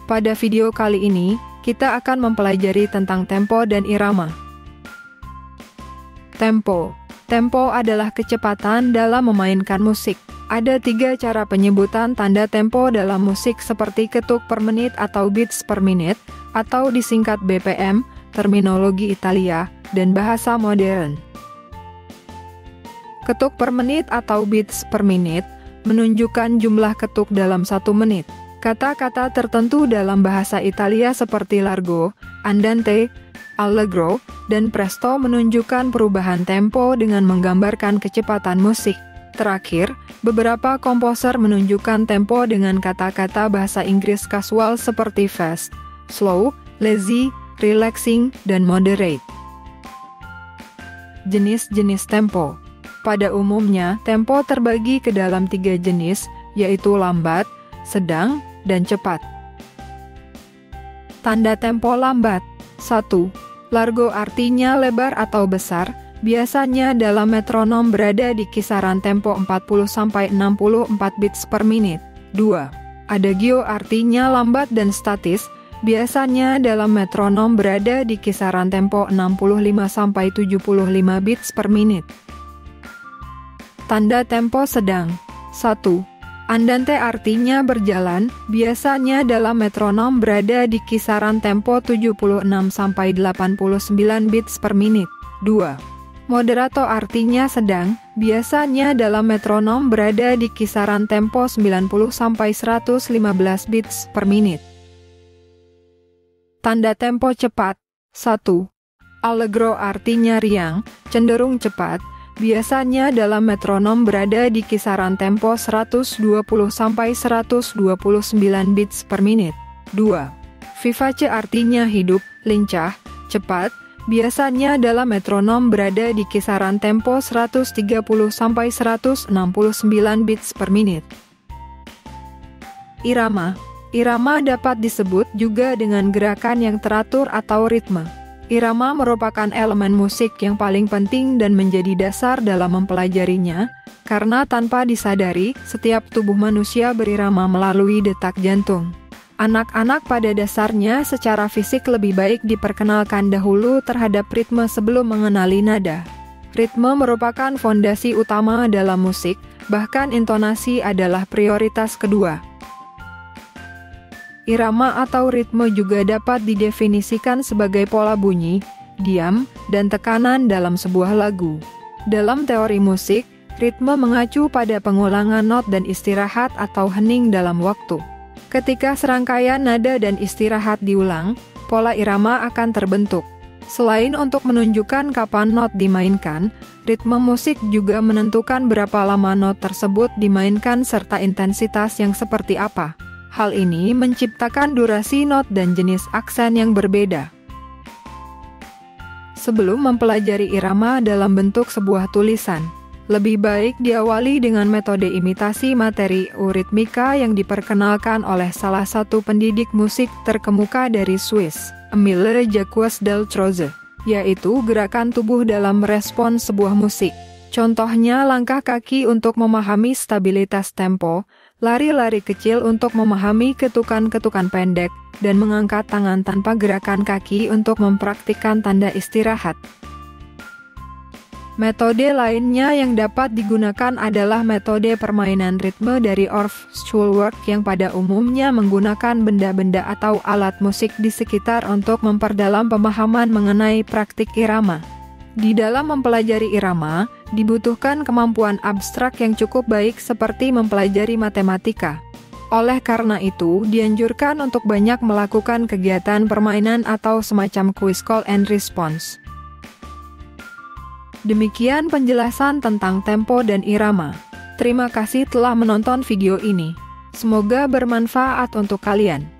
Pada video kali ini, kita akan mempelajari tentang tempo dan irama. Tempo. Tempo adalah kecepatan dalam memainkan musik. Ada 3 cara penyebutan tanda tempo dalam musik seperti ketuk per menit atau beats per minute, atau disingkat BPM, terminologi Italia, dan bahasa modern. Ketuk per menit atau beats per minute menunjukkan jumlah ketuk dalam 1 menit. Kata-kata tertentu dalam bahasa Italia seperti largo, andante, allegro, dan presto menunjukkan perubahan tempo dengan menggambarkan kecepatan musik. Terakhir, beberapa komposer menunjukkan tempo dengan kata-kata bahasa Inggris kasual seperti fast, slow, lazy, relaxing, dan moderate. Jenis-jenis tempo. Pada umumnya, tempo terbagi ke dalam 3 jenis, yaitu lambat, sedang, dan cepat. Tanda tempo lambat. 1. Largo artinya lebar atau besar, biasanya dalam metronom berada di kisaran tempo 40-64 beats per menit. 2. Adagio artinya lambat dan statis, biasanya dalam metronom berada di kisaran tempo 65-75 beats per menit. Tanda tempo sedang. 1. Andante artinya berjalan, biasanya dalam metronom berada di kisaran tempo 76-89 beats per menit. 2. Moderato artinya sedang, biasanya dalam metronom berada di kisaran tempo 90-115 beats per menit. Tanda tempo cepat. 1. Allegro artinya riang, cenderung cepat, biasanya dalam metronom berada di kisaran tempo 120-129 beats per menit. 2. Vivace artinya hidup, lincah, cepat, biasanya dalam metronom berada di kisaran tempo 130-169 beats per menit. Irama. Irama dapat disebut juga dengan gerakan yang teratur atau ritme. Irama merupakan elemen musik yang paling penting dan menjadi dasar dalam mempelajarinya, karena tanpa disadari, setiap tubuh manusia berirama melalui detak jantung. Anak-anak pada dasarnya secara fisik lebih baik diperkenalkan dahulu terhadap ritme sebelum mengenali nada. Ritme merupakan fondasi utama dalam musik, bahkan intonasi adalah prioritas kedua. Irama atau ritme juga dapat didefinisikan sebagai pola bunyi, diam, dan tekanan dalam sebuah lagu. Dalam teori musik, ritme mengacu pada pengulangan not dan istirahat atau hening dalam waktu. Ketika serangkaian nada dan istirahat diulang, pola irama akan terbentuk. Selain untuk menunjukkan kapan not dimainkan, ritme musik juga menentukan berapa lama not tersebut dimainkan serta intensitas yang seperti apa. Hal ini menciptakan durasi not dan jenis aksen yang berbeda. Sebelum mempelajari irama dalam bentuk sebuah tulisan, lebih baik diawali dengan metode imitasi materi euritmika yang diperkenalkan oleh salah satu pendidik musik terkemuka dari Swiss, Émile Jacques Daltrose, yaitu gerakan tubuh dalam merespon sebuah musik. Contohnya langkah kaki untuk memahami stabilitas tempo, lari-lari kecil untuk memahami ketukan-ketukan pendek, dan mengangkat tangan tanpa gerakan kaki untuk mempraktikkan tanda istirahat. Metode lainnya yang dapat digunakan adalah metode permainan ritme dari Orff Schulwerk yang pada umumnya menggunakan benda-benda atau alat musik di sekitar untuk memperdalam pemahaman mengenai praktik irama. Di dalam mempelajari irama, dibutuhkan kemampuan abstrak yang cukup baik seperti mempelajari matematika. Oleh karena itu, dianjurkan untuk banyak melakukan kegiatan permainan atau semacam quiz call and response. Demikian penjelasan tentang tempo dan irama. Terima kasih telah menonton video ini. Semoga bermanfaat untuk kalian.